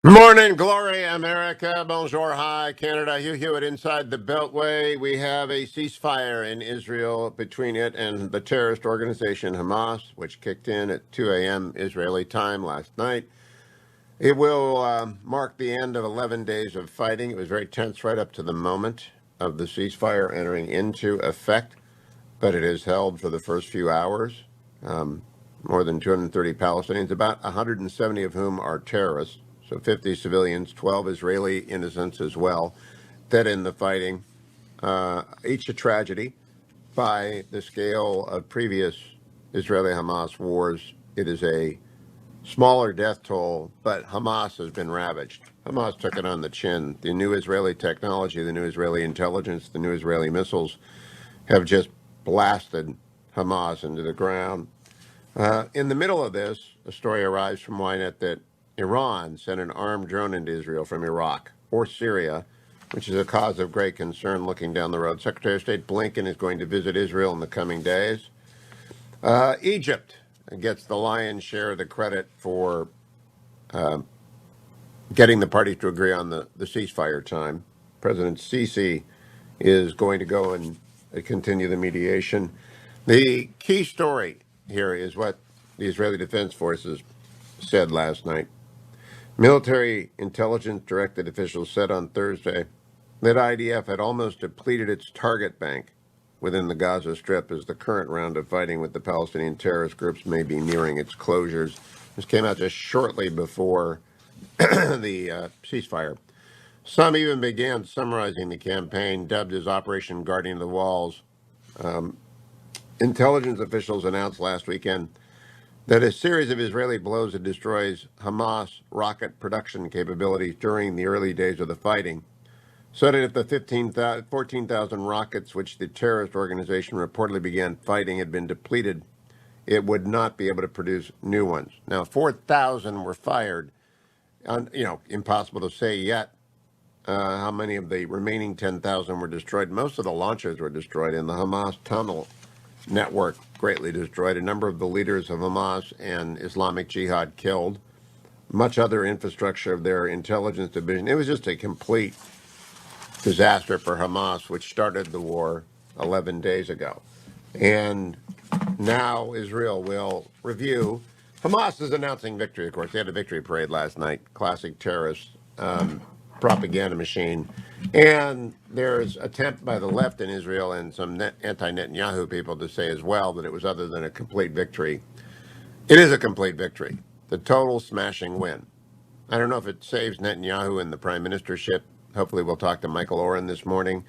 Morning, glory, America. Bonjour, hi, Canada. Hugh Hewitt inside the Beltway. We have a ceasefire in Israel between it and the terrorist organization Hamas, which kicked in at 2 a.m. Israeli time last night. It will mark the end of 11 days of fighting. It was very tense right up to the moment of the ceasefire entering into effect, but it is held for the first few hours. More than 230 Palestinians, about 170 of whom are terrorists. So 50 civilians, 12 Israeli innocents as well, dead in the fighting. Each a tragedy by the scale of previous Israeli-Hamas wars. It is a smaller death toll, but Hamas has been ravaged. Hamas took it on the chin. The new Israeli technology, the new Israeli intelligence, the new Israeli missiles have just blasted Hamas into the ground. In the middle of this, a story arrives from Ynet that Iran sent an armed drone into Israel from Iraq or Syria, which is a cause of great concern looking down the road. Secretary of State Blinken is going to visit Israel in the coming days. Egypt gets the lion's share of the credit for getting the parties to agree on the ceasefire time. President Sisi is going to go and continue the mediation. The key story here is what the Israeli Defense Forces said last night. Military intelligence directed officials said on Thursday that IDF had almost depleted its target bank within the Gaza Strip as the current round of fighting with the Palestinian terrorist groups may be nearing its closures. This came out just shortly before the ceasefire. Some even began summarizing the campaign, dubbed as Operation Guardian of the Walls. Intelligence officials announced last weekend that a series of Israeli blows that destroys Hamas rocket production capabilities during the early days of the fighting, so that if the 14,000 rockets which the terrorist organization reportedly began fighting had been depleted, it would not be able to produce new ones. Now, 4,000 were fired. Impossible to say yet how many of the remaining 10,000 were destroyed. Most of the launchers were destroyed, and the Hamas tunnel network greatly destroyed. A number of the leaders of Hamas and Islamic Jihad killed. Much other infrastructure of their intelligence division. It was just a complete disaster for Hamas, which started the war 11 days ago. And now Israel will review. Hamas is announcing victory, of course. They had a victory parade last night. Classic terrorist propaganda machine. And there's attempt by the left in Israel and some anti-Netanyahu people to say as well that it was other than a complete victory. It is a complete victory. The total smashing win. I don't know if it saves Netanyahu in the prime ministership. Hopefully we'll talk to Michael Oren this morning.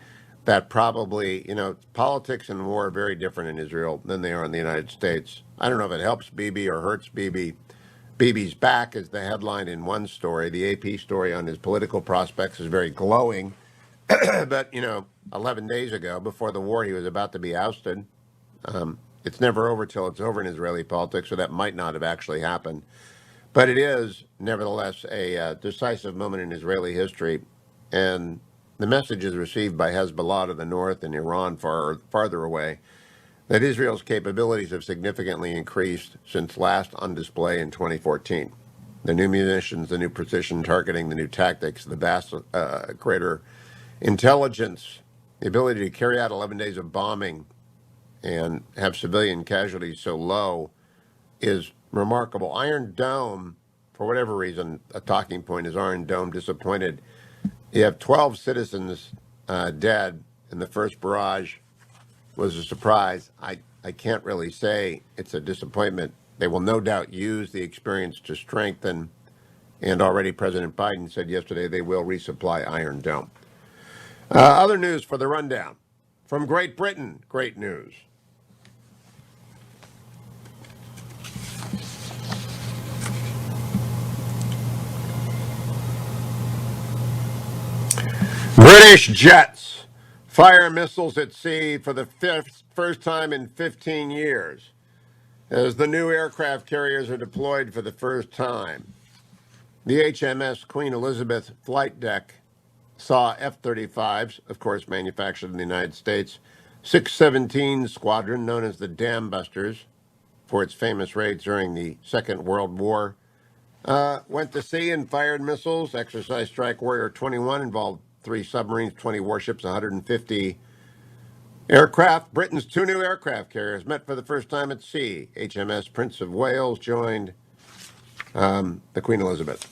That probably, politics and war are very different in Israel than they are in the United States. I don't know if it helps Bibi or hurts Bibi. Bibi's back is the headline in one story. The AP story on his political prospects is very glowing. But, 11 days ago, before the war, he was about to be ousted. It's never over till it's over in Israeli politics, so that might not have actually happened. But it is, nevertheless, a decisive moment in Israeli history. And the message is received by Hezbollah to the north and Iran farther away that Israel's capabilities have significantly increased since last on display in 2014. The new munitions, the new precision targeting, the new tactics, the vast greater intelligence, the ability to carry out 11 days of bombing and have civilian casualties so low is remarkable. Iron Dome, for whatever reason, a talking point is Iron Dome disappointed. You have 12 citizens dead, and the first barrage was a surprise. I can't really say it's a disappointment. They will no doubt use the experience to strengthen, and already President Biden said yesterday they will resupply Iron Dome. Other news for the rundown. From Great Britain, great news. British jets fire missiles at sea for the first time in 15 years as the new aircraft carriers are deployed for the first time. The HMS Queen Elizabeth flight deck saw F-35s, of course manufactured in the United States, 617 Squadron, known as the Dam Busters, for its famous raids during the Second World War, Went to sea and fired missiles. Exercise Strike Warrior 21 involved 3 submarines, 20 warships, 150 aircraft. Britain's 2 new aircraft carriers met for the first time at sea. HMS Prince of Wales joined the Queen Elizabeth.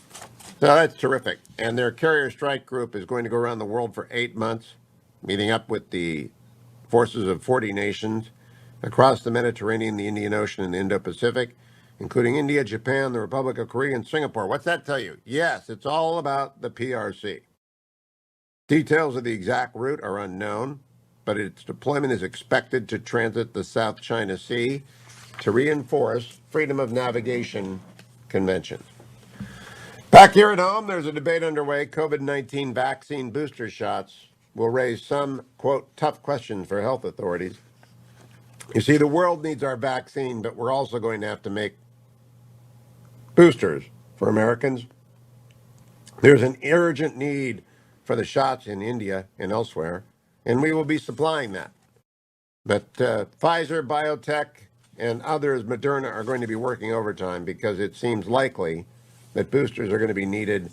So that's terrific. And their carrier strike group is going to go around the world for 8 months, meeting up with the forces of 40 nations across the Mediterranean, the Indian Ocean, and the Indo-Pacific, including India, Japan, the Republic of Korea, and Singapore. What's that tell you? Yes, it's all about the PRC. Details of the exact route are unknown, but its deployment is expected to transit the South China Sea to reinforce freedom of navigation conventions. Back here at home, there's a debate underway. COVID-19 vaccine booster shots will raise some, quote, tough questions for health authorities. You see, the world needs our vaccine, but we're also going to have to make boosters for Americans. There's an urgent need for the shots in India and elsewhere, and we will be supplying that. But Pfizer, BioNTech, and others, Moderna, are going to be working overtime because it seems likely that boosters are going to be needed,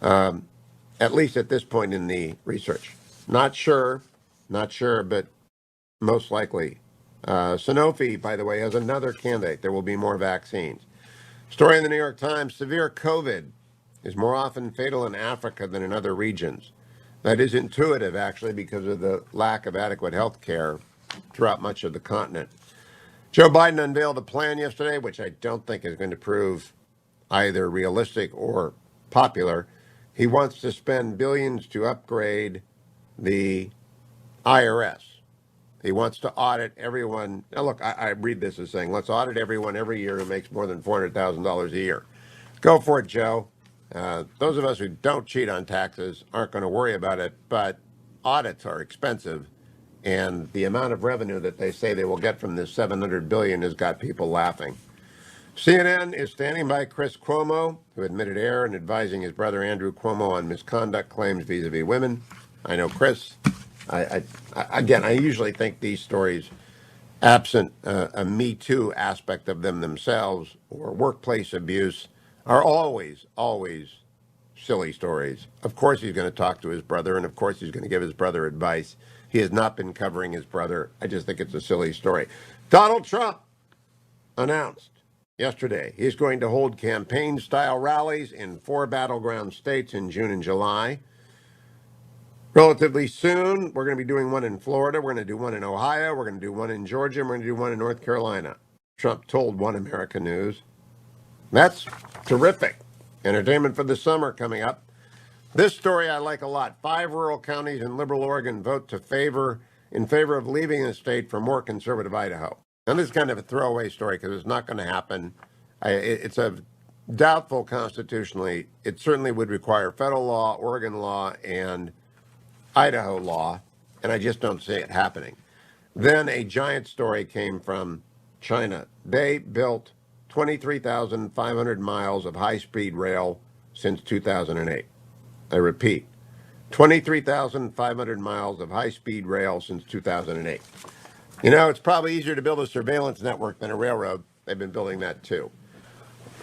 at least at this point in the research. Not sure, but most likely. Sanofi, by the way, has another candidate. There will be more vaccines. Story in the New York Times, severe COVID is more often fatal in Africa than in other regions. That is intuitive, actually, because of the lack of adequate health care throughout much of the continent. Joe Biden unveiled a plan yesterday, which I don't think is going to prove either realistic or popular. He wants to spend billions to upgrade the IRS. He wants to audit everyone. Now, look, I read this as saying, let's audit everyone every year who makes more than $400,000 a year. Go for it, Joe. Those of us who don't cheat on taxes aren't going to worry about it, but audits are expensive, and the amount of revenue that they say they will get from this $700 billion has got people laughing. CNN is standing by Chris Cuomo, who admitted error in advising his brother Andrew Cuomo on misconduct claims vis-a-vis women. I know Chris. I usually think these stories, absent a Me Too aspect of them themselves or workplace abuse, are always silly stories. Of course he's going to talk to his brother, and of course he's going to give his brother advice. He has not been covering his brother. I just think it's a silly story. Donald Trump announced yesterday he's going to hold campaign-style rallies in 4 battleground states in June and July. Relatively soon, we're going to be doing one in Florida, we're going to do one in Ohio, we're going to do one in Georgia, and we're going to do one in North Carolina. Trump told One America News. That's terrific. Entertainment for the summer coming up. This story I like a lot. 5 rural counties in liberal Oregon vote in favor of leaving the state for more conservative Idaho. And this is kind of a throwaway story because it's not going to happen. It's a doubtful constitutionally. It certainly would require federal law, Oregon law, and Idaho law, and I just don't see it happening. Then a giant story came from China. They built 23,500 miles of high-speed rail since 2008. I repeat, 23,500 miles of high-speed rail since 2008. You know, it's probably easier to build a surveillance network than a railroad. They've been building that too.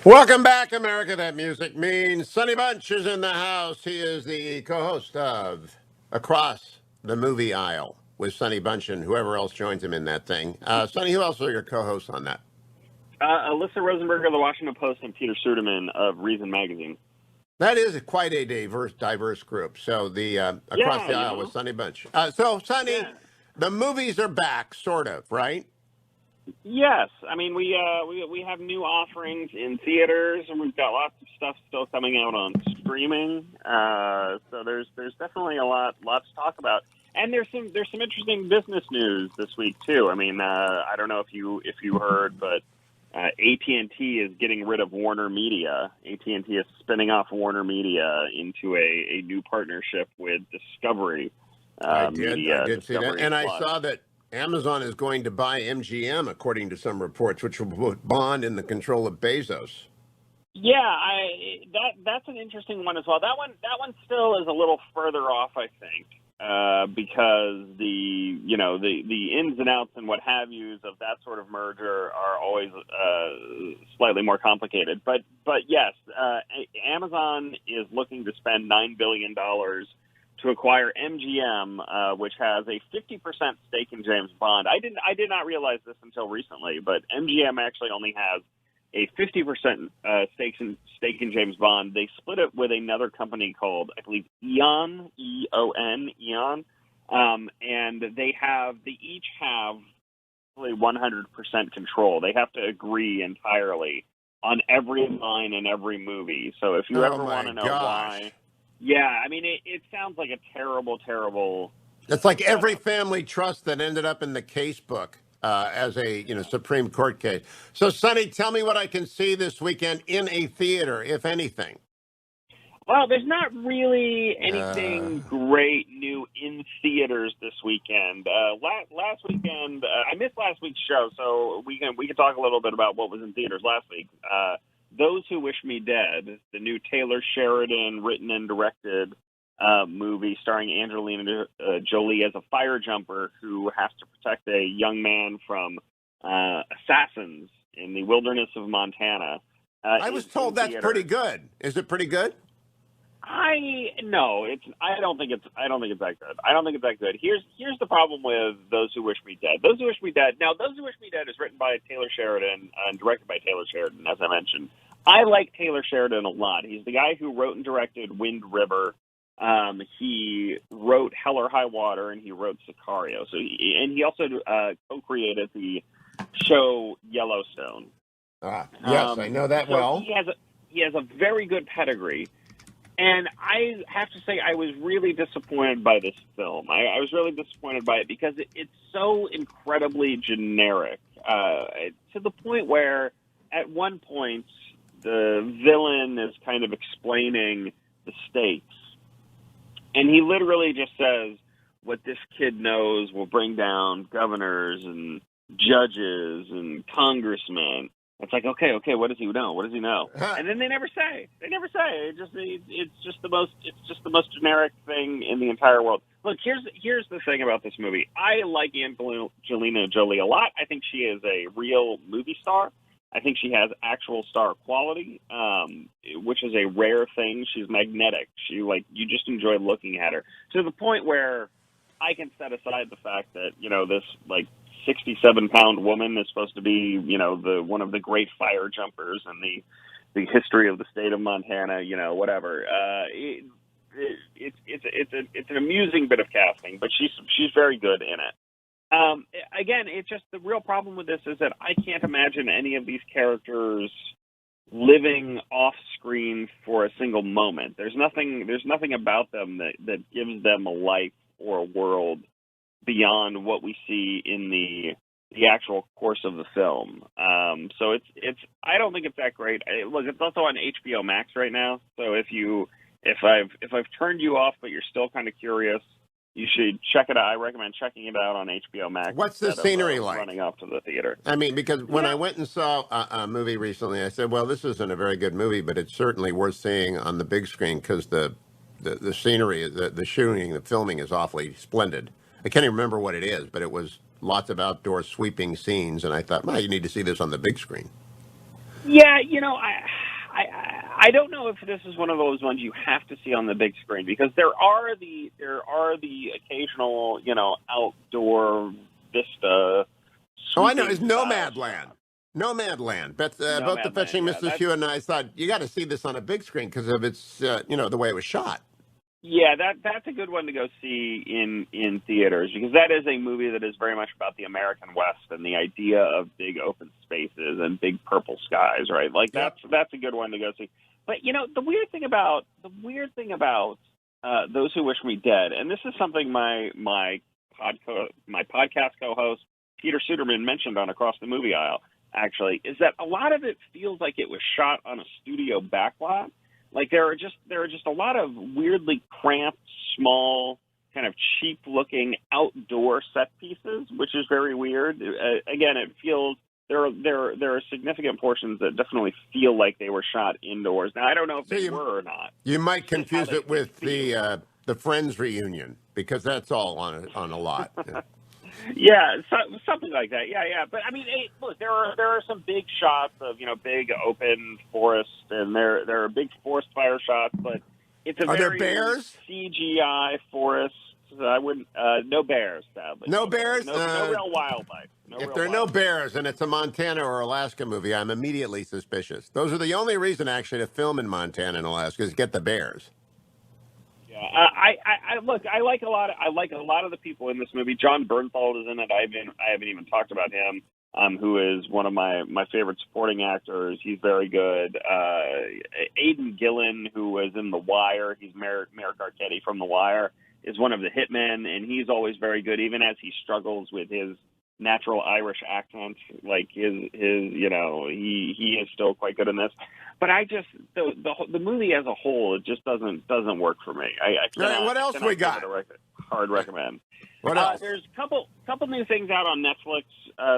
Welcome back, America. That music means Sonny Bunch is in the house. He is the co-host of Across the Movie Aisle with Sonny Bunch and whoever else joins him in that thing. Sonny, who else are your co-hosts on that? Alyssa Rosenberg of the Washington Post and Peter Suderman of Reason Magazine. That is quite a diverse group. So the Across the Aisle with Sonny Bunch. So, Sonny, the movies are back, sort of, right? Yes, I mean we have new offerings in theaters, and we've got lots of stuff still coming out on streaming. So there's definitely a lot to talk about, and there's some interesting business news this week too. I mean, I don't know if you heard, but AT&T is getting rid of Warner Media. AT&T is spinning off Warner Media into a new partnership with Discovery. I did see that, and Plus. I saw that Amazon is going to buy MGM, according to some reports, which will put Bond in the control of Bezos. Yeah, that's an interesting one as well. That one still is a little further off, I think. because the ins and outs and what have yous of that sort of merger are always slightly more complicated. But yes, Amazon is looking to spend $9 billion to acquire MGM, which has a 50% stake in James Bond. I did not realize this until recently, but MGM actually only has a 50% stake in James Bond. They split it with another company called, I believe, Eon, E-O-N, Eon, and they each have really 100% control. They have to agree entirely on every line in every movie. So if you ever want to know why, yeah, I mean, it sounds like a terrible, terrible. It's like every family trust that ended up in the case book as a Supreme Court case. So, Sonny, tell me what I can see this weekend in a theater, if anything. Well, there's not really anything great new in theaters this weekend. Last weekend, I missed last week's show, so we can talk a little bit about what was in theaters last week. Those Who Wish Me Dead, the new Taylor Sheridan written and directed movie starring Angelina Jolie as a fire jumper who has to protect a young man from assassins in the wilderness of Montana. I was told that's pretty good. Is it pretty good? I don't think it's that good. I don't think it's that good. Here's the problem with Those Who Wish Me Dead. Those Who Wish Me Dead. Now, Those Who Wish Me Dead is written by Taylor Sheridan and directed by Taylor Sheridan, as I mentioned. I like Taylor Sheridan a lot. He's the guy who wrote and directed Wind River. He wrote Hell or High Water, and he wrote Sicario. So he also co-created the show Yellowstone. Yes, I know that well. He has a very good pedigree. And I have to say, I was really disappointed by this film. I was really disappointed by it because it's so incredibly generic, to the point where at one point the villain is kind of explaining the stakes. And he literally just says, what this kid knows will bring down governors and judges and congressmen. It's like, okay, what does he know? What does he know? And then they never say. It's just the most generic thing in the entire world. Look, here's the thing about this movie. I like Angelina Jolie a lot. I think she is a real movie star. I think she has actual star quality, which is a rare thing. She's magnetic. You just enjoy looking at her to the point where I can set aside the fact that, this 67-pound woman is supposed to be, one of the great fire jumpers in the history of the state of Montana, whatever. It's an amusing bit of casting, but she's very good in it. Again, it's just the real problem with this is that I can't imagine any of these characters living off screen for a single moment. There's nothing about them that gives them a life or a world beyond what we see in the actual course of the film. So it's I don't think it's that great. Look, it's also on HBO Max right now. So if I've turned you off but you're still kind of curious, you should check it out. I recommend checking it out on HBO Max. What's the scenery like? Running off to the theater. I mean, because when I went and saw a movie recently, I said, well, this isn't a very good movie, but it's certainly worth seeing on the big screen because the scenery, the shooting, the filming is awfully splendid. I can't even remember what it is, but it was lots of outdoor sweeping scenes, and I thought, well, you need to see this on the big screen. Yeah, I don't know if this is one of those ones you have to see on the big screen because there are the occasional outdoor vista. Oh, I know. It's Nomadland. Nomadland. Both the Fetching Mr. Hugh and I thought you got to see this on a big screen because of its the way it was shot. Yeah, that's a good one to go see in theaters because that is a movie that is very much about the American West and the idea of big open spaces and big purple skies, right? Like that's a good one to go see. But the weird thing about Those Who Wish Me Dead, and this is something my podcast co-host Peter Suderman mentioned on Across the Movie Aisle, actually, is that a lot of it feels like it was shot on a studio backlot. Like there are just a lot of weirdly cramped, small, kind of cheap-looking outdoor set pieces, which is very weird. Again, it feels there are significant portions that definitely feel like they were shot indoors. Now, I don't know if they were or not. You might confuse it with the the Friends reunion, because that's all on a lot. Yeah, something like that. Yeah, yeah. But I mean, hey, look, there are some big shots of big open forest, and there are big forest fire shots, but it's a Are there very bears? CGI forest. So I wouldn't. No bears, sadly. No No bears. bears? No real wildlife. No If real there are no wildlife. bears and it's a Montana or Alaska movie, I'm immediately suspicious. Those are the only reason actually to film in Montana and Alaska is get the bears. Yeah, I look. I like a lot of the people in this movie. John Bernthal is in it. I haven't even talked about him. Who is one of my favorite supporting actors. He's very good. Aidan Gillen, who was in The Wire, he's Merrick Arquette from The Wire, is one of the hitmen, and he's always very good, even as he struggles with his natural Irish accent. Like he is still quite good in this. But I just the movie as a whole, it just doesn't work for me. I All right, cannot. what else I cannot we give got? it a hard recommend. What else? There's a couple new things out on Netflix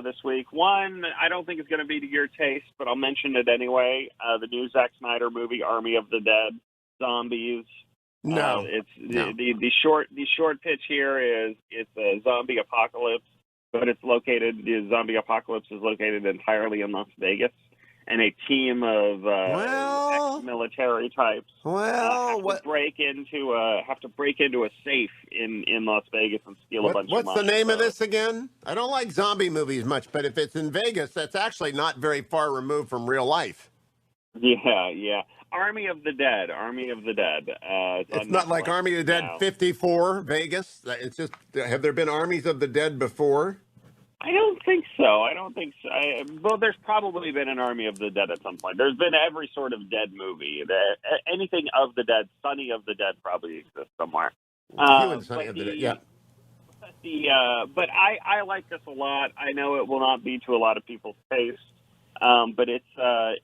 this week. One, I don't think it's going to be to your taste, but I'll mention it anyway. The new Zack Snyder movie, Army of the Dead, Zombies. No. The short pitch here is it's a zombie apocalypse, but the zombie apocalypse is located entirely in Las Vegas, and a team of ex-military types have to break into a safe in Las Vegas and steal a bunch of money. What's the name of this again? I don't like zombie movies much, but if it's in Vegas, that's actually not very far removed from real life. Yeah. Army of the Dead. It's not like Army of the Dead 54, Vegas. It's just, have there been armies of the dead before? I don't think so. Well, there's probably been an Army of the Dead at some point. There's been every sort of dead movie. Anything of the dead, Sonny of the Dead probably exists somewhere. Hugh and Sonny of the Dead, yeah. But I like this a lot. I know it will not be to a lot of people's taste, but it's a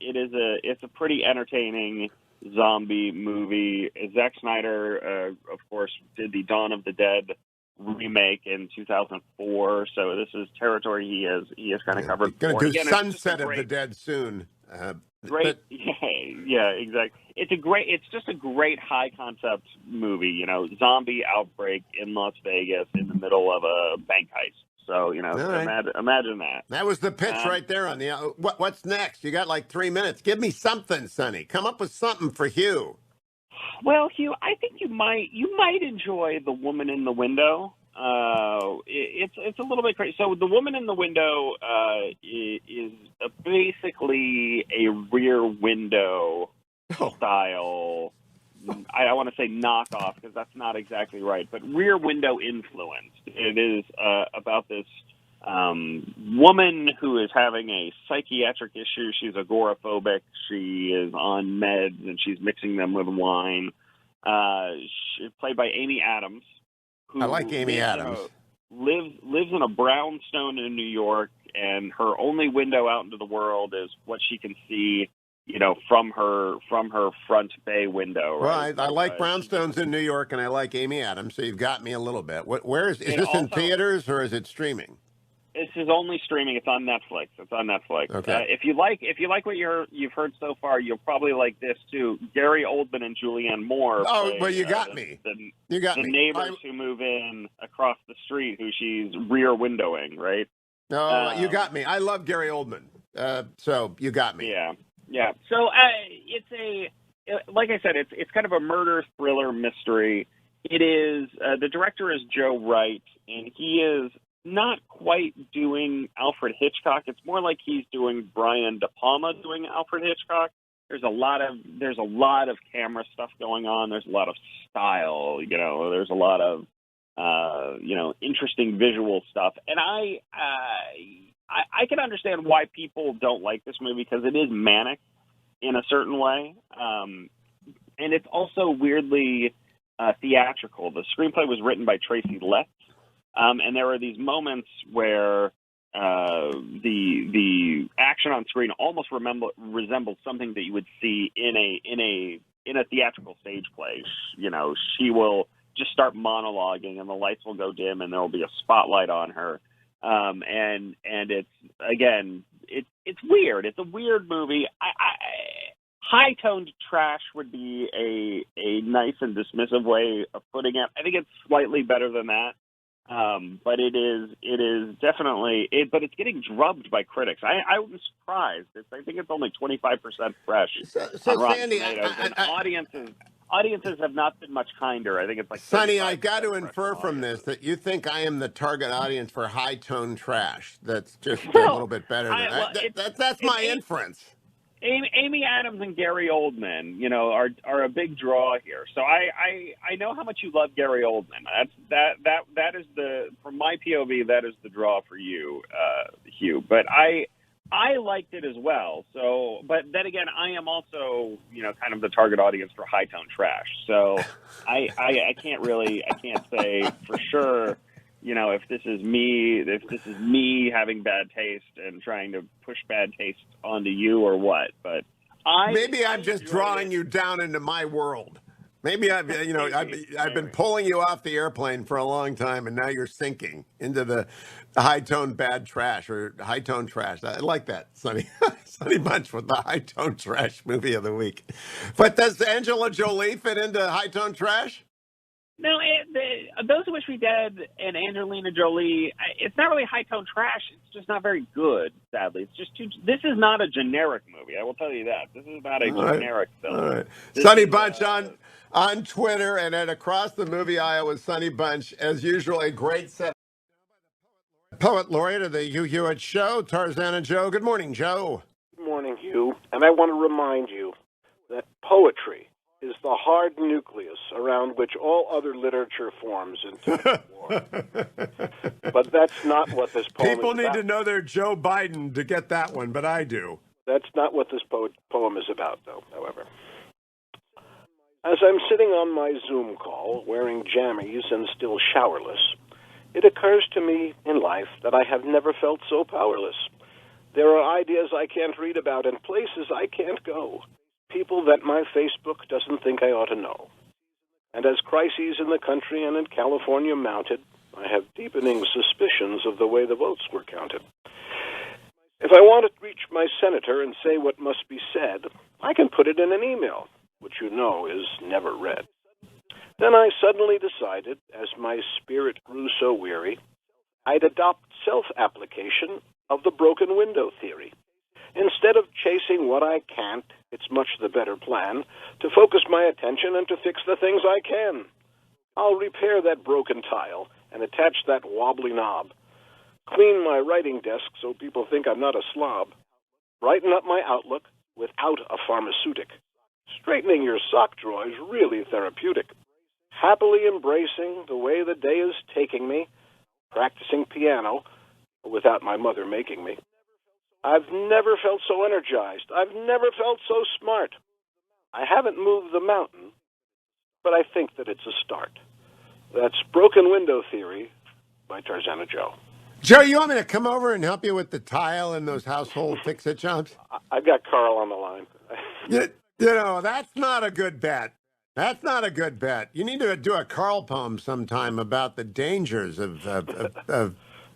pretty entertaining zombie movie. Zack Snyder, of course, did the Dawn of the Dead remake in 2004, so this is territory he has kind of covered. Going to do Sunset of the Dead soon. Great, yeah, exactly. It's just a great high concept movie. Zombie outbreak in Las Vegas in the middle of a bank heist. So imagine that. That was the pitch right there on the. What's next? You got like 3 minutes. Give me something, Sonny. Come up with something for Hugh. Well, Hugh, I think you might enjoy The Woman in the Window. It's a little bit crazy. So The Woman in the Window is basically a Rear Window style. I don't want to say knockoff because that's not exactly right, but Rear Window influenced. It is about this woman who is having a psychiatric issue. She's agoraphobic. She is on meds and she's mixing them with wine. She's played by Amy Adams. I like Amy Adams. Lives in a brownstone in New York, and her only window out into the world is what she can see, from her front bay window. Right? Well, I like brownstones in New York, and I like Amy Adams. So you've got me a little bit. Where is this in theaters or is it streaming? This is only streaming. It's on Netflix. Okay. If you like what you've heard so far, you'll probably like this too. Gary Oldman and Julianne Moore. Oh, well, you got me. You got me. The neighbors who move in across the street, who she's rear windowing, right? No, you got me. I love Gary Oldman. So you got me. Yeah. So like I said, it's kind of a murder thriller mystery. It is. The director is Joe Wright, and he is not quite doing Alfred Hitchcock. It's more like he's doing Brian De Palma doing Alfred Hitchcock. There's a lot of camera stuff going on. There's a lot of style, there's a lot of interesting visual stuff. And I can understand why people don't like this movie because it is manic in a certain way. And it's also weirdly theatrical. The screenplay was written by Tracy Letts. And there are these moments where the action on screen almost resembles something that you would see in a theatrical stage play. She will just start monologuing, and the lights will go dim, and there will be a spotlight on her. And it's weird. It's a weird movie. high-toned trash would be a nice and dismissive way of putting it. I think it's slightly better than that. But it is definitely but it's getting drubbed by critics. I was surprised. I think it's only 25% fresh So on Rotten Sandy, Tomatoes, and audiences have not been much kinder. I think it's like Sonny, 35% I got to fresh infer from from this audiences. that you think I am the target audience for high tone trash. That's just a Well, little bit better than well, that's it's my inference. Amy Adams and Gary Oldman, are a big draw here. So I know how much you love Gary Oldman. That is from my POV, that is the draw for you, Hugh. But I liked it as well. So, but then again, I am also kind of the target audience for high tone trash. So I can't say for sure. If this is me having bad taste and trying to push bad taste onto you or what, but Maybe I'm just drawing you down into my world. Maybe I've been pulling you off the airplane for a long time, and now you're sinking into the high tone bad trash or high tone trash. I like that, Sonny. Sonny Bunch with the high tone trash movie of the week. But does Angela Jolie fit into high tone trash? No, Those Who Wish Me Dead and Angelina Jolie, it's not really high-tone trash. It's just not very good, sadly. It's just this is not a generic movie, I will tell you that. This is not a generic film. All right. This Sonny is, Bunch on Twitter and at Across the Movie Aisle with Sonny Bunch. As usual, a great set. Poet laureate of the Hugh Hewitt Show, Tarzana Joe. Good morning, Joe. Good morning, Hugh. And I want to remind you that poetry is the hard nucleus around which all other literature forms in time of war. But that's not what this poem People is need about. to know they're Joe Biden to get that one, but I do. That's not what this poem is about, though, however. As I'm sitting on my Zoom call, wearing jammies and still showerless, it occurs to me in life that I have never felt so powerless. There are ideas I can't read about and places I can't go. People that my Facebook doesn't think I ought to know. And as crises in the country and in California mounted, I have deepening suspicions of the way the votes were counted. If I want to reach my senator and say what must be said, I can put it in an email, which you know is never read. Then I suddenly decided, as my spirit grew so weary, I'd adopt self-application of the broken window theory. Instead of chasing what I can't, it's much the better plan to focus my attention and to fix the things I can. I'll repair that broken tile and attach that wobbly knob. Clean my writing desk so people think I'm not a slob. Brighten up my outlook without a pharmaceutic. Straightening your sock drawer is really therapeutic. Happily embracing the way the day is taking me, practicing piano without my mother making me. I've never felt so energized. I've never felt so smart. I haven't moved the mountain, but I think that it's a start. That's Broken Window Theory by Tarzana Joe. Joe, you want me to come over and help you with the tile and those household fix-it jobs? I've got Carl on the line. That's not a good bet. That's not a good bet. You need to do a Carl poem sometime about the dangers of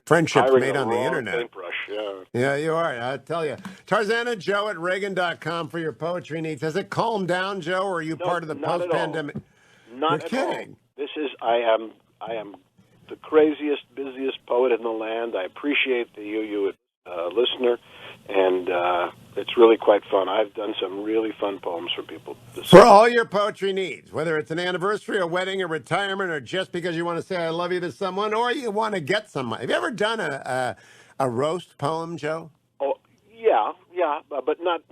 friendships Hiring made a on the raw internet. paintbrush, yeah. Yeah, you are. I tell you. Tarzana Joe at Reagan.com for your poetry needs. Has it calmed down, Joe, or are you part of the post-pandemic? Not at all. This is, I am the craziest, busiest poet in the land. I appreciate the you listener, and it's really quite fun. I've done some really fun poems for people. For all your poetry needs, whether it's an anniversary, a wedding, a retirement, or just because you want to say I love you to someone, or you want to get someone. Have you ever done a roast poem, Joe? Oh, yeah, but not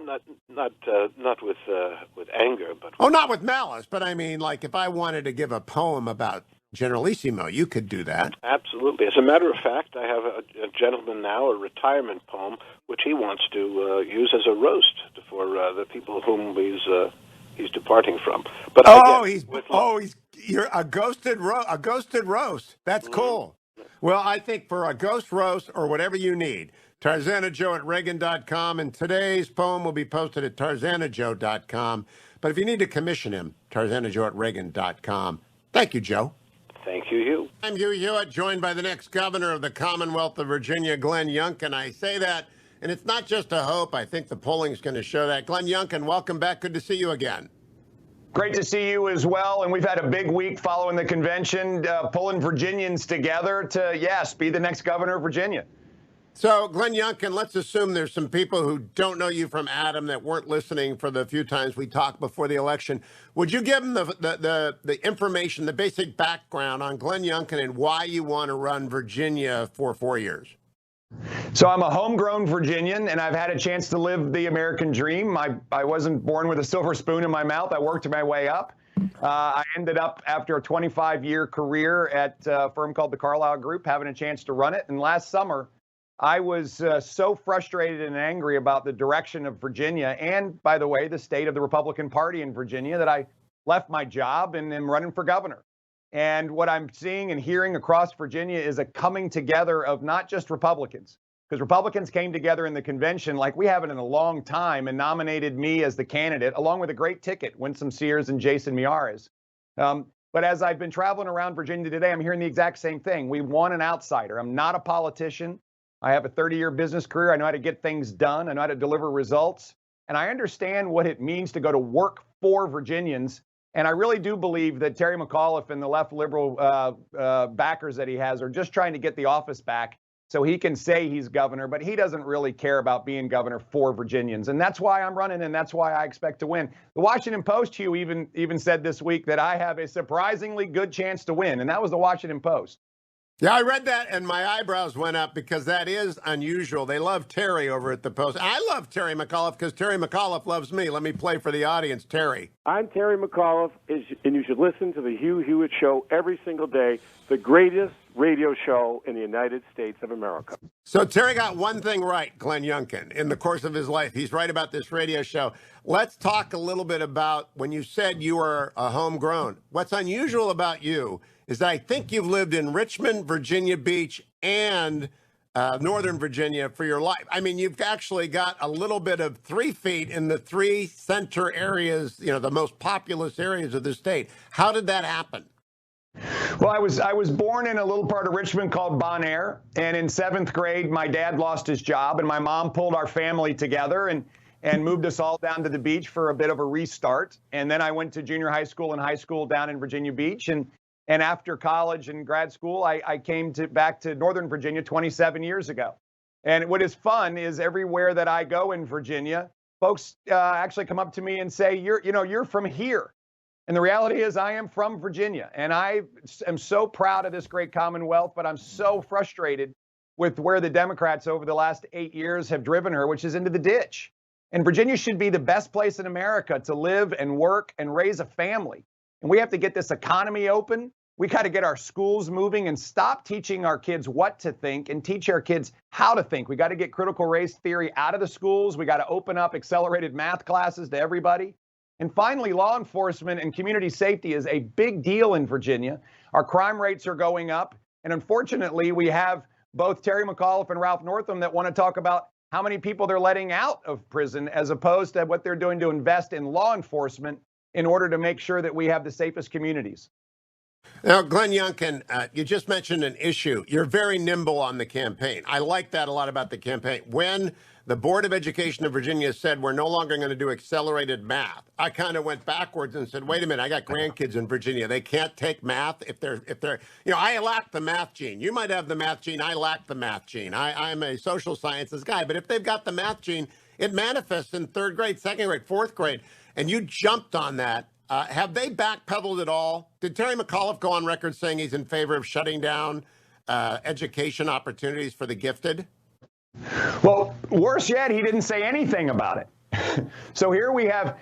with anger, but not with malice. But I mean, like if I wanted to give a poem about Generalissimo, you could do that. Absolutely. As a matter of fact, I have a gentleman now, a retirement poem, which he wants to use as a roast for the people whom he's departing from. But you're a ghosted roast. That's cool. Well, I think for a ghost roast or whatever you need, TarzanaJoe at Reagan.com, and today's poem will be posted at TarzanaJoe.com. But if you need to commission him, TarzanaJoe at Reagan.com. Thank you, Joe. Thank you, Hugh. I'm Hugh Hewitt, joined by the next governor of the Commonwealth of Virginia, Glenn Youngkin. I say that And it's not just a hope. I think the polling is going to show that. Glenn Youngkin, welcome back. Good to see you again. Great to see you as well. And we've had a big week following the convention, pulling Virginians together to, yes, be the next governor of Virginia. So, Glenn Youngkin, let's assume there's some people who don't know you from Adam that weren't listening for the few times we talked before the election. Would you give them the information, the basic background on Glenn Youngkin and why you want to run Virginia for 4 years? So I'm a homegrown Virginian, and I've had a chance to live the American dream. I wasn't born with a silver spoon in my mouth. I worked my way up. I ended up, after a 25-year career at a firm called the Carlyle Group, having a chance to run it. And last summer, I was so frustrated and angry about the direction of Virginia and, by the way, the state of the Republican Party in Virginia that I left my job and am running for governor. And what I'm seeing and hearing across Virginia is a coming together of not just Republicans, because Republicans came together in the convention like we haven't in a long time and nominated me as the candidate, along with a great ticket, Winsome Sears and Jason Miyares. But as I've been traveling around Virginia today, I'm hearing the exact same thing. We want an outsider. I'm not a politician. I have a 30-year business career. I know how to get things done. I know how to deliver results. And I understand what it means to go to work for Virginians. And I really do believe that Terry McAuliffe and the left liberal backers that he has are just trying to get the office back so he can say he's governor, but he doesn't really care about being governor for Virginians. And that's why I'm running, and that's why I expect to win. The Washington Post, Hugh, even said this week that I have a surprisingly good chance to win, and that was the Washington Post. Yeah, I read that, and my eyebrows went up because that is unusual. They love Terry over at the Post. I love Terry McAuliffe because Terry McAuliffe loves me. Let me play for the audience. Terry. I'm Terry McAuliffe, and you should listen to the Hugh Hewitt Show every single day, the greatest radio show in the United States of America. So Terry got one thing right, Glenn Youngkin, in the course of his life. He's right about this radio show. Let's talk a little bit about when you said you were a homegrown. What's unusual about you is that I think you've lived in Richmond, Virginia Beach, and Northern Virginia for your life. I mean, you've actually got a little bit of 3 feet in the 3 center areas, you know, the most populous areas of the state. How did that happen? Well, I was born in a little part of Richmond called Bon Air, and in 7th grade, my dad lost his job, and my mom pulled our family together and moved us all down to the beach for a bit of a restart. And then I went to junior high school and high school down in Virginia Beach, and after college and grad school, I came back to Northern Virginia 27 years ago. And what is fun is everywhere that I go in Virginia, folks actually come up to me and say, you're from here. And the reality is I am from Virginia, and I am so proud of this great Commonwealth, but I'm so frustrated with where the Democrats over the last 8 years have driven her, which is into the ditch. And Virginia should be the best place in America to live and work and raise a family. And we have to get this economy open. We got to get our schools moving and stop teaching our kids what to think and teach our kids how to think. We got to get critical race theory out of the schools. We got to open up accelerated math classes to everybody. And finally, law enforcement and community safety is a big deal in Virginia. Our crime rates are going up. And unfortunately, we have both Terry McAuliffe and Ralph Northam that want to talk about how many people they're letting out of prison as opposed to what they're doing to invest in law enforcement in order to make sure that we have the safest communities. Now, Glenn Youngkin, you just mentioned an issue. You're very nimble on the campaign. I like that a lot about the campaign. When the Board of Education of Virginia said we're no longer going to do accelerated math, I kind of went backwards and said, wait a minute, I got grandkids in Virginia. They can't take math if they're, I lack the math gene. You might have the math gene. I lack the math gene. I'm a social sciences guy. But if they've got the math gene, it manifests in 3rd grade, 2nd grade, 4th grade. And you jumped on that. Have they backpedaled at all? Did Terry McAuliffe go on record saying he's in favor of shutting down education opportunities for the gifted? Well, worse yet, he didn't say anything about it. So here we have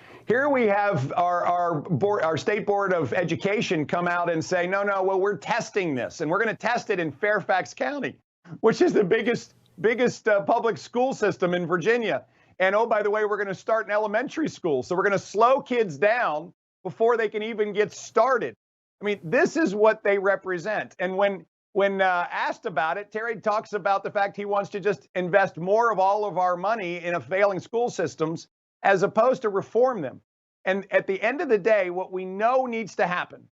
our State Board of Education come out and say, well, we're testing this, and we're going to test it in Fairfax County, which is the biggest public school system in Virginia. And oh, by the way, we're going to start in elementary school. So we're going to slow kids down before they can even get started. I mean, this is what they represent. And when asked about it, Terry talks about the fact he wants to just invest more of all of our money in failing school systems as opposed to reform them. And at the end of the day, what we know needs to happen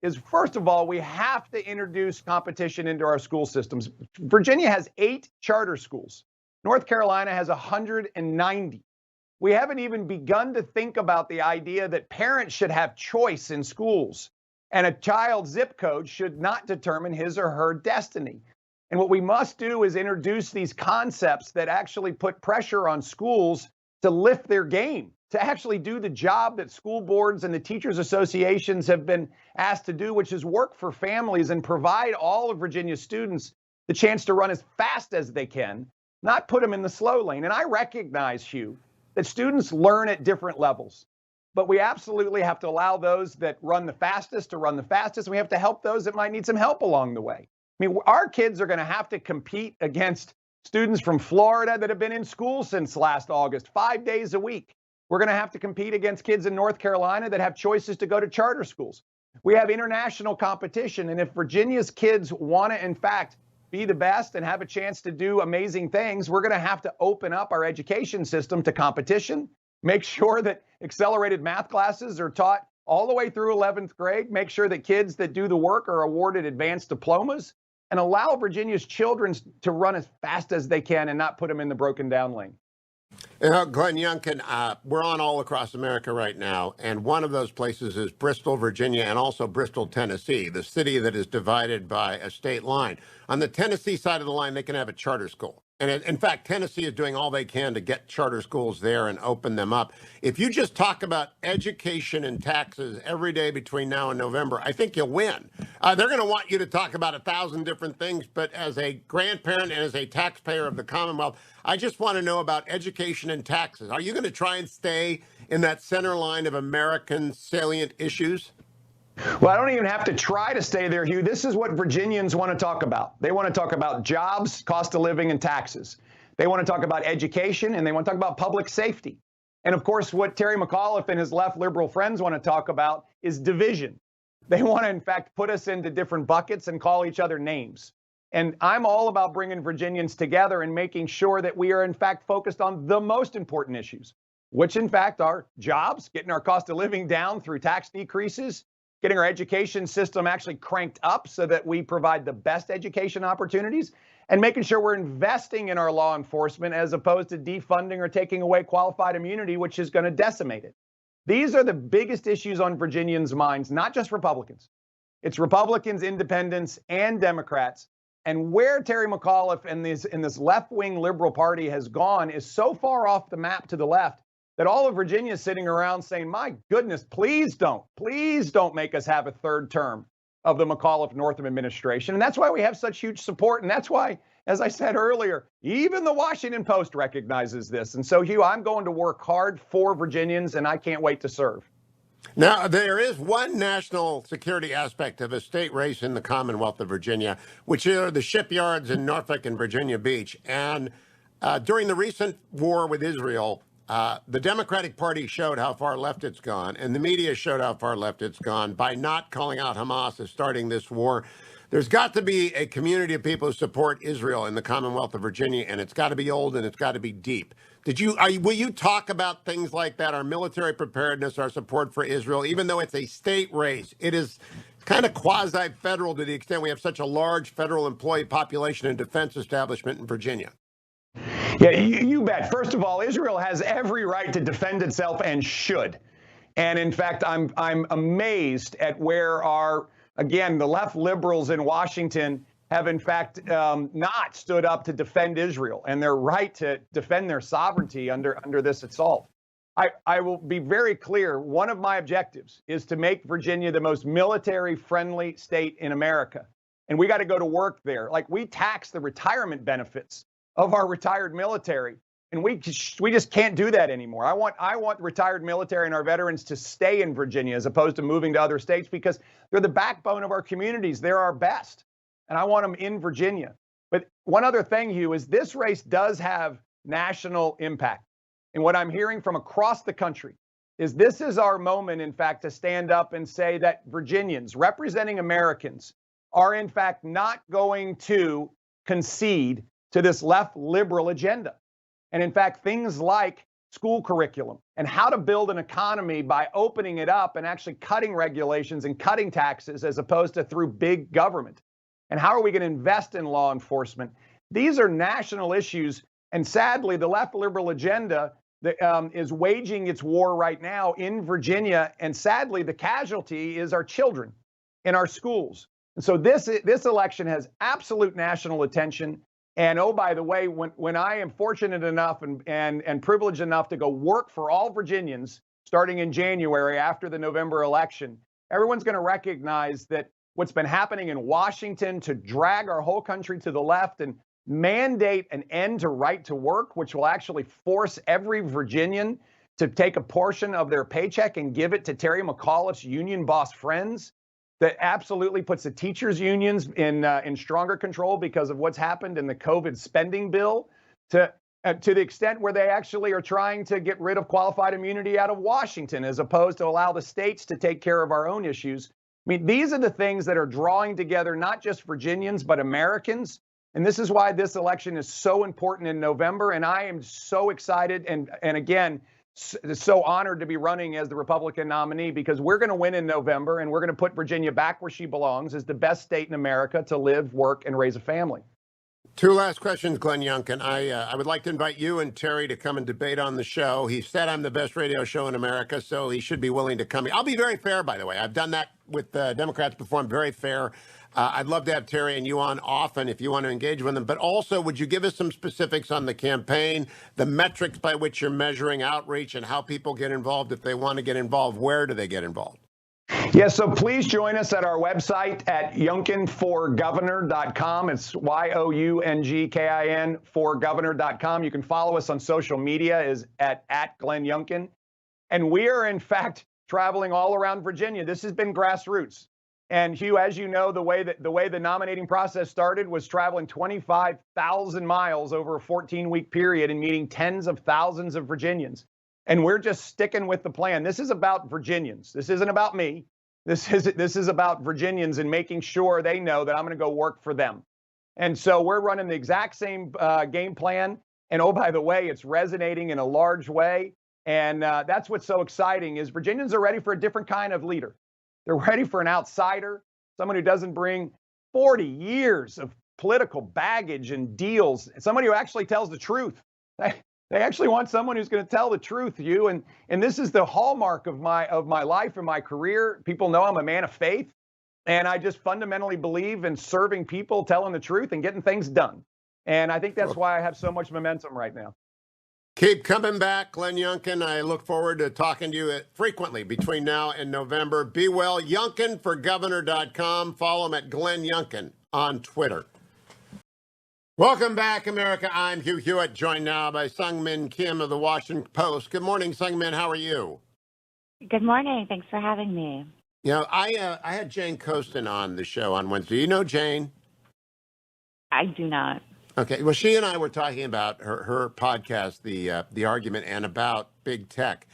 is, first of all, we have to introduce competition into our school systems. Virginia has 8 charter schools. North Carolina has 190. We haven't even begun to think about the idea that parents should have choice in schools, and a child's zip code should not determine his or her destiny. And what we must do is introduce these concepts that actually put pressure on schools to lift their game, to actually do the job that school boards and the teachers associations have been asked to do, which is work for families and provide all of Virginia's students the chance to run as fast as they can, not put them in the slow lane. And I recognize, Hugh, that students learn at different levels, but we absolutely have to allow those that run the fastest to run the fastest. And we have to help those that might need some help along the way. I mean, our kids are going to have to compete against students from Florida that have been in school since last August, 5 days a week. We're going to have to compete against kids in North Carolina that have choices to go to charter schools. We have international competition. And if Virginia's kids want to, in fact, be the best and have a chance to do amazing things, we're going to have to open up our education system to competition, make sure that accelerated math classes are taught all the way through 11th grade, make sure that kids that do the work are awarded advanced diplomas, and allow Virginia's children to run as fast as they can and not put them in the broken down lane. You know, Glenn Youngkin, we're on all across America right now, and one of those places is Bristol, Virginia, and also Bristol, Tennessee, the city that is divided by a state line. On the Tennessee side of the line, they can have a charter school. And in fact, Tennessee is doing all they can to get charter schools there and open them up. If you just talk about education and taxes every day between now and November, I think you'll win. They're going to want you to talk about 1,000 different things, but as a grandparent and as a taxpayer of the Commonwealth, I just want to know about education and taxes. Are you going to try and stay in that center line of American salient issues? Well, I don't even have to try to stay there, Hugh. This is what Virginians want to talk about. They want to talk about jobs, cost of living, and taxes. They want to talk about education, and they want to talk about public safety. And of course, what Terry McAuliffe and his left liberal friends want to talk about is division. They want to, in fact, put us into different buckets and call each other names. And I'm all about bringing Virginians together and making sure that we are, in fact, focused on the most important issues, which, in fact, are jobs, getting our cost of living down through tax decreases, getting our education system actually cranked up so that we provide the best education opportunities, and making sure we're investing in our law enforcement as opposed to defunding or taking away qualified immunity, which is going to decimate it. These are the biggest issues on Virginians' minds, not just Republicans. It's Republicans, independents, and Democrats. And where Terry McAuliffe and this left-wing liberal party has gone is so far off the map to the left that all of Virginia is sitting around saying, my goodness, please don't make us have a third term of the McAuliffe-Northam administration. And that's why we have such huge support. And that's why, as I said earlier, even the Washington Post recognizes this. And so, Hugh, I'm going to work hard for Virginians, and I can't wait to serve. Now, there is one national security aspect of a state race in the Commonwealth of Virginia, which are the shipyards in Norfolk and Virginia Beach. And during the recent war with Israel, the Democratic Party showed how far left it's gone, and the media showed how far left it's gone by not calling out Hamas as starting this war. There's got to be a community of people who support Israel in the Commonwealth of Virginia, and it's got to be old and it's got to be deep. Will you talk about things like that, our military preparedness, our support for Israel, even though it's a state race? It is kind of quasi-federal to the extent we have such a large federal employee population and defense establishment in Virginia. Yeah, you bet. First of all, Israel has every right to defend itself and should. And in fact, I'm amazed at where the left liberals in Washington have in fact not stood up to defend Israel and their right to defend their sovereignty under this assault. I will be very clear. One of my objectives is to make Virginia the most military-friendly state in America. And we got to go to work there. Like, we tax the retirement benefits of our retired military, and we just can't do that anymore. I want retired military and our veterans to stay in Virginia as opposed to moving to other states, because they're the backbone of our communities. They're our best, and I want them in Virginia. But one other thing, Hugh, is this race does have national impact. And what I'm hearing from across the country is this is our moment, in fact, to stand up and say that Virginians representing Americans are, in fact, not going to concede to this left liberal agenda. And in fact, things like school curriculum and how to build an economy by opening it up and actually cutting regulations and cutting taxes as opposed to through big government. And how are we going to invest in law enforcement? These are national issues And sadly, the left liberal agenda is waging its war right now in Virginia. And sadly, the casualty is our children in our schools. And so this election has absolute national attention. And oh, by the way, when I am fortunate enough and privileged enough to go work for all Virginians starting in January after the November election, everyone's going to recognize that what's been happening in Washington to drag our whole country to the left and mandate an end to right to work, which will actually force every Virginian to take a portion of their paycheck and give it to Terry McAuliffe's union boss friends, that absolutely puts the teachers' unions in stronger control because of what's happened in the COVID spending bill, to the extent where they actually are trying to get rid of qualified immunity out of Washington as opposed to allow the states to take care of our own issues. I mean, these are the things that are drawing together not just Virginians, but Americans. And this is why this election is so important in November. And I am so excited and again, so honored to be running as the Republican nominee, because we're going to win in November and we're going to put Virginia back where she belongs as the best state in America to live, work, and raise a family. Two last questions, Glenn Youngkin. I would like to invite you and Terry to come and debate on the show. He said I'm the best radio show in America, so he should be willing to come. I'll be very fair, by the way. I've done that with Democrats before. I'm very fair. I'd love to have Terry and you on often if you want to engage with them. But also, would you give us some specifics on the campaign, the metrics by which you're measuring outreach, and how people get involved? If they want to get involved, where do they get involved? Yeah, so please join us at our website at youngkinforgovernor.com. It's YOUNGKIN forgovernor.com. You can follow us on social media at Glenn Youngkin. And we are, in fact, traveling all around Virginia. This has been grassroots. And Hugh, as you know, the way the nominating process started was traveling 25,000 miles over a 14-week period and meeting tens of thousands of Virginians. And we're just sticking with the plan. This is about Virginians. This isn't about me. This is about Virginians and making sure they know that I'm going to go work for them. And so we're running the exact same game plan. And oh, by the way, it's resonating in a large way. And that's what's so exciting is Virginians are ready for a different kind of leader. They're ready for an outsider, someone who doesn't bring 40 years of political baggage and deals, somebody who actually tells the truth. They actually want someone who's going to tell the truth, Hugh. And this is the hallmark of my life and my career. People know I'm a man of faith, and I just fundamentally believe in serving people, telling the truth, and getting things done. And I think that's why I have so much momentum right now. Keep coming back, Glenn Youngkin. I look forward to talking to you frequently between now and November. Be well. YOUNGKINForGovernor.com. Follow him at Glenn Youngkin on Twitter. Welcome back, America. I'm Hugh Hewitt, joined now by Seung Kim of the Washington Post. Good morning, Seung. How are you? Good morning. Thanks for having me. You know, I had Jane Coaston on the show on Wednesday. You know Jane? I do not. Okay. Well, she and I were talking about her podcast, The Argument, and about big tech.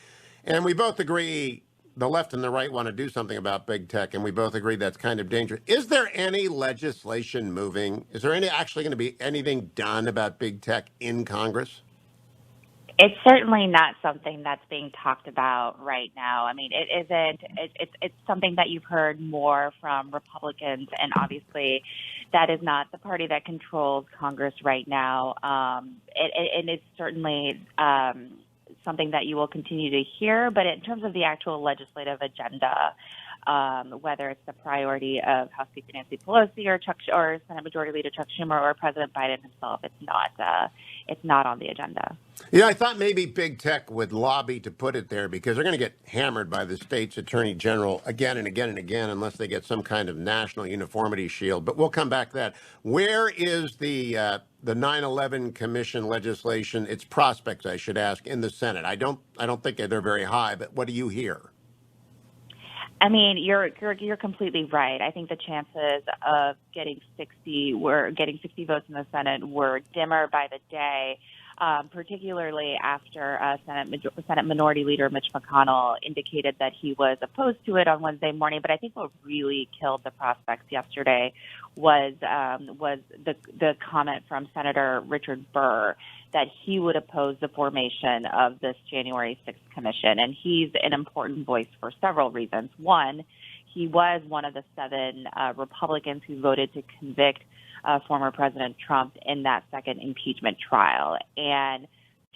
And we both agree the left and the right want to do something about big tech, and we both agree that's kind of dangerous. Is there any legislation moving? Is there actually going to be anything done about big tech in Congress? It's certainly not something that's being talked about right now. I mean, it isn't. It's something that you've heard more from Republicans, and obviously, that is not the party that controls Congress right now. And it's certainly something that you will continue to hear. But in terms of the actual legislative agenda, whether it's the priority of House Speaker Nancy Pelosi or Senate Majority Leader Chuck Schumer or President Biden himself, it's not on the agenda. Yeah, I thought maybe big tech would lobby to put it there because they're going to get hammered by the state's attorney general again and again and again unless they get some kind of national uniformity shield. But we'll come back to that. Where is the 9/11 Commission legislation? Its prospects, I should ask, in the Senate. I don't think they're very high. But what do you hear? I mean, you're completely right. I think the chances of getting 60 votes in the Senate were dimmer by the day, particularly after Senate Minority Leader Mitch McConnell indicated that he was opposed to it on Wednesday morning. But I think what really killed the prospects yesterday was the comment from Senator Richard Burr that he would oppose the formation of this January 6th commission. And he's an important voice for several reasons. One, he was one of the 7 Republicans who voted to convict former President Trump in that second impeachment trial. And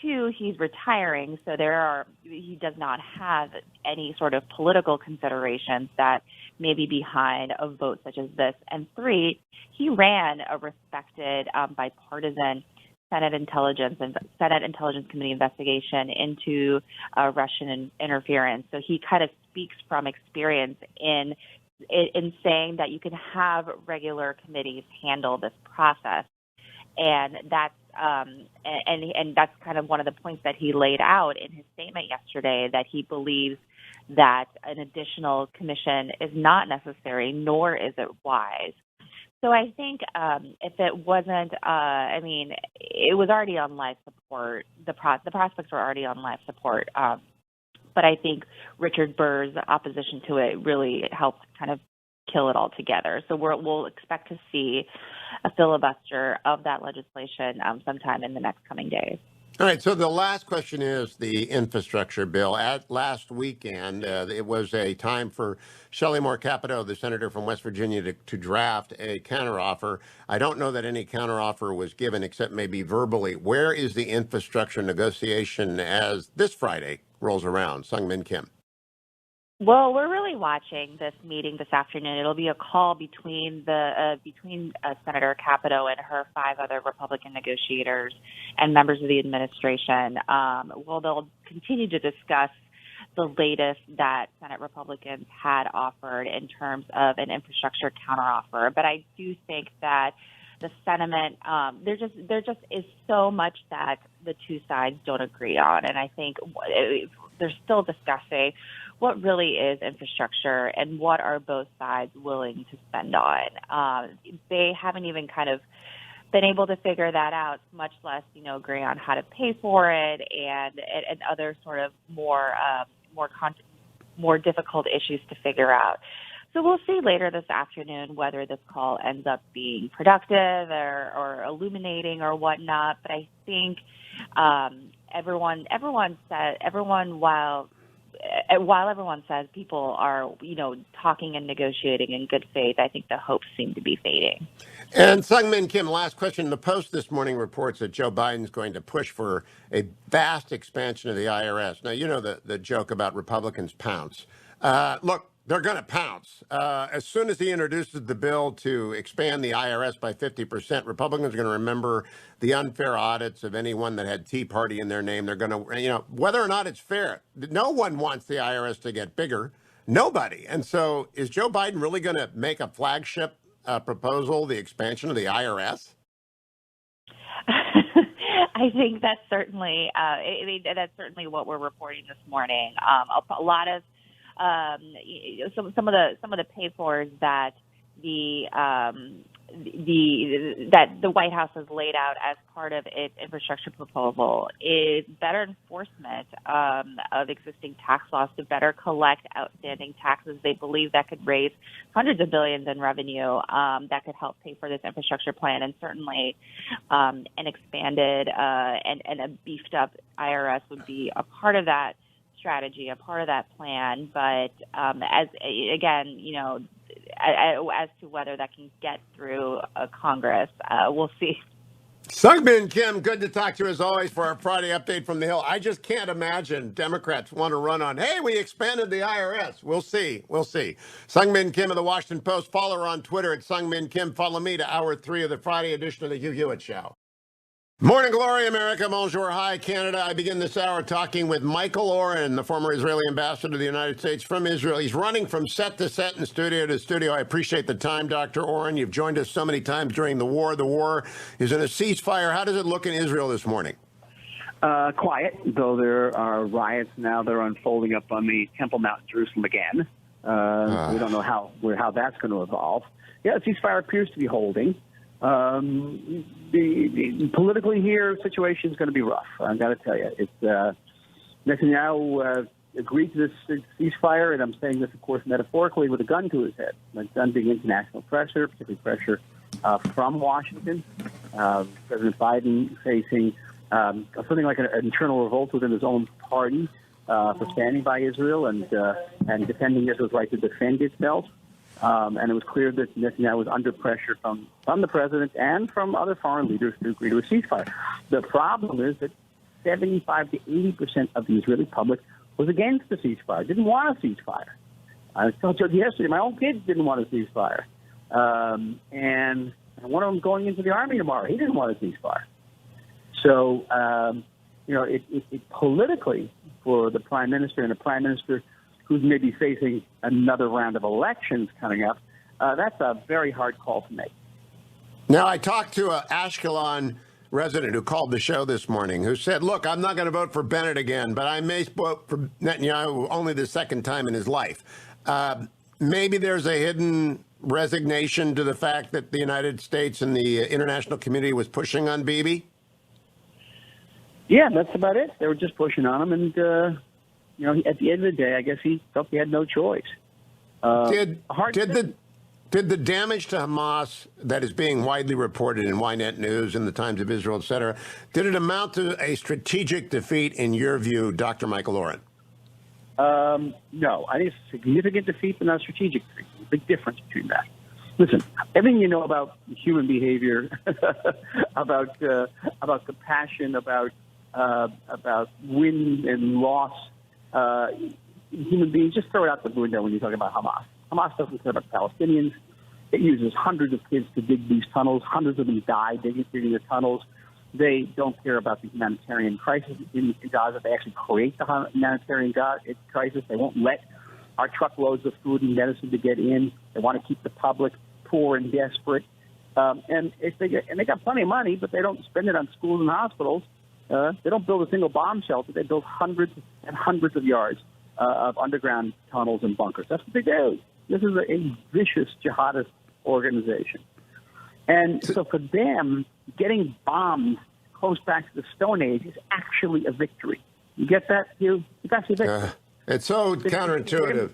two, he's retiring, so he does not have any sort of political considerations that may be behind a vote such as this. And three, he ran a respected bipartisan Senate Intelligence Committee investigation into Russian interference. So he kind of speaks from experience in saying that you can have regular committees handle this process, and that's and that's kind of one of the points that he laid out in his statement yesterday, that he believes that an additional commission is not necessary, nor is it wise. So I think if it wasn't, it was already on life support. The prospects were already on life support. But I think Richard Burr's opposition to it really helped kind of kill it all together. So we'll expect to see a filibuster of that legislation sometime in the next coming days. All right, so the last question is the infrastructure bill. Last weekend, it was a time for Shelley Moore Capito, the senator from West Virginia, to draft a counteroffer. I don't know that any counteroffer was given except maybe verbally. Where is the infrastructure negotiation as this Friday rolls around? Seung Kim. Well, we're really watching this meeting this afternoon. It'll be a call between Senator Capito and her 5 other Republican negotiators and members of the administration. They'll continue to discuss the latest that Senate Republicans had offered in terms of an infrastructure counteroffer. But I do think that the sentiment, there just is so much that the two sides don't agree on, and I think they're still discussing what really is infrastructure and what are both sides willing to spend on. They haven't even kind of been able to figure that out, much less, agree on how to pay for it and other sort of more difficult issues to figure out. So we'll see later this afternoon whether this call ends up being productive or illuminating or whatnot. But I think while everyone says people are, talking and negotiating in good faith, I think the hopes seem to be fading. And Seung Kim, last question. The Post this morning reports that Joe Biden's going to push for a vast expansion of the IRS. Now, you know the joke about Republicans pounce. Look, they're going to pounce. As soon as he introduces the bill to expand the IRS by 50%, Republicans are going to remember the unfair audits of anyone that had Tea Party in their name. They're going to, whether or not it's fair, no one wants the IRS to get bigger. Nobody. And so is Joe Biden really going to make a flagship proposal, the expansion of the IRS? I think that's certainly that's certainly what we're reporting this morning. A lot of some of the pay-fors that the White House has laid out as part of its infrastructure proposal is better enforcement of existing tax laws to better collect outstanding taxes. They believe that could raise hundreds of billions in revenue that could help pay for this infrastructure plan, and certainly an expanded and a beefed up IRS would be a part of that strategy, a part of that plan. But as to whether that can get through Congress, we'll see. Seung Kim, good to talk to you as always for our Friday update from the Hill. I just can't imagine Democrats want to run on, hey, we expanded the IRS. We'll see. Seung Kim of the Washington Post. Follow her on Twitter at Seung Kim. Follow me to Hour 3 of the Friday edition of the Hugh Hewitt Show. Morning glory, America. Bonjour. Hi, Canada. I begin this hour talking with Michael Oren, the former Israeli ambassador to the United States from Israel. He's running from set to set and studio to studio. I appreciate the time, Dr. Oren. You've joined us so many times during the war. The war is in a ceasefire. How does it look in Israel this morning? Quiet, though there are riots now that are unfolding up on the Temple Mount in Jerusalem again. We don't know how that's going to evolve. Yeah, the ceasefire appears to be holding. The politically here situation is going to be rough. I've got to tell you, it's Netanyahu agreed to this ceasefire, and I'm saying this, of course, metaphorically, with a gun to his head. The gun being international pressure, particularly pressure from Washington. President Biden facing something like an internal revolt within his own party for standing by Israel and defending Israel's right to defend itself. And it was clear that Netanyahu was under pressure from the president and from other foreign leaders to agree to a ceasefire. The problem is that 75 to 80% of the Israeli public was against the ceasefire, didn't want a ceasefire. I told you yesterday, my own kids didn't want a ceasefire. And one of them going into the army tomorrow, he didn't want a ceasefire. So, it politically, for the prime minister and a prime minister who's maybe facing another round of elections coming up, that's a very hard call to make. Now, I talked to an Ashkelon resident who called the show this morning who said, look, I'm not going to vote for Bennett again, but I may vote for Netanyahu only the second time in his life. Maybe there's a hidden resignation to the fact that the United States and the international community was pushing on Bibi? Yeah, that's about it. They were just pushing on him, and at the end of the day, I guess he felt he had no choice. Did the damage to Hamas that is being widely reported in Ynet News and the Times of Israel, et cetera, did it amount to a strategic defeat in your view, Dr. Michael Oren? No, I think it's a significant defeat, but not a strategic defeat. There's a big difference between that. Listen, everything you know about human behavior, about compassion, about win and loss, human beings, just throw it out the window when you talk about Hamas. Hamas doesn't care about Palestinians. It uses hundreds of kids to dig these tunnels. Hundreds of them die digging the tunnels. They don't care about the humanitarian crisis in Gaza. They actually create the humanitarian crisis. They won't let our truckloads of food and medicine to get in. They want to keep the public poor and desperate. And they got plenty of money, but they don't spend it on schools and hospitals. They don't build a single bomb shelter. They build hundreds and hundreds of yards of underground tunnels and bunkers. That's what they do. This is a vicious jihadist organization. And so for them, getting bombed close back to the Stone Age is actually a victory. You get that, Hugh? It's actually a victory. It's so counterintuitive.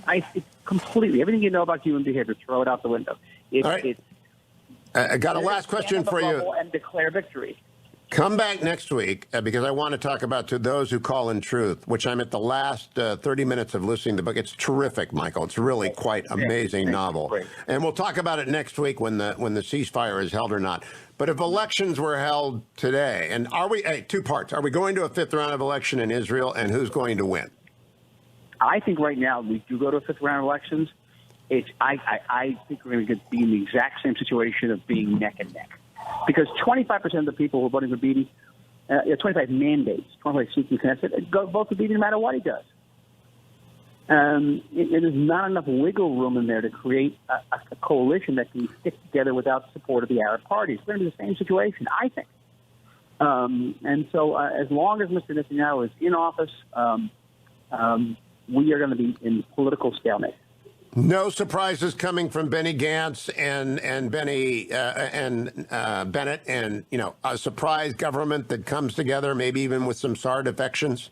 It's completely. Everything you know about human behavior, throw it out the window. All right. I got a last question for you. And declare victory. Come back next week because I want to talk about To Those Who Call in Truth, which I'm at the last 30 minutes of listening to the book. It's terrific, Michael. It's really quite amazing novel. Great. And we'll talk about it next week when the ceasefire is held or not. But if elections were held today, and are we, two parts, are we going to a fifth round of election in Israel, and who's going to win? I think right now we do go to a fifth round of elections. I think we're going to be in the exact same situation of being neck and neck. Because 25% of the people who are voting for Bibi, 25 mandates, 25 seats in Knesset, go vote for Bibi no matter what he does. There's not enough wiggle room in there to create a coalition that can stick together without support of the Arab parties. It's going to be the same situation, I think. And so as long as Mr. Netanyahu is in office, we are going to be in political stalemate. No surprises coming from Benny Gantz and Bennett, and a surprise government that comes together, maybe even with some SAR defections.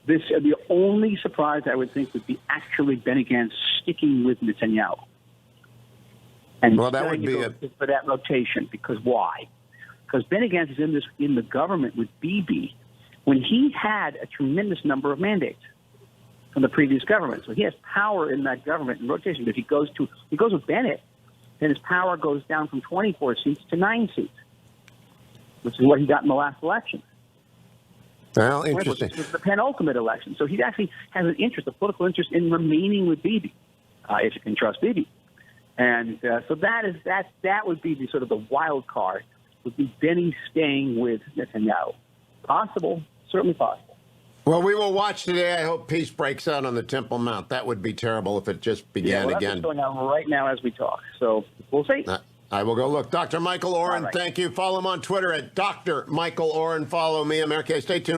The only surprise I would think would be actually Benny Gantz sticking with Netanyahu. And well, that would be for that rotation. Because why? Because Benny Gantz is in the government with Bibi when he had a tremendous number of mandates from the previous government. So he has power in that government in rotation. But if he goes with Bennett, then his power goes down from 24 seats to 9 seats, which is what he got in the last election. Well, interesting. It was the penultimate election. So he actually has an interest, a political interest, in remaining with Bibi, if you can trust Bibi. And so that would be the sort of the wild card, would be Benny staying with Netanyahu. Possible, certainly possible. Well, we will watch today. I hope peace breaks out on the Temple Mount. That would be terrible if it just began again. That's what's going on right now as we talk. So we'll see. I will go look. Dr. Michael Oren, right. Thank you. Follow him on Twitter at Dr. Michael Oren. Follow me, America. Stay tuned.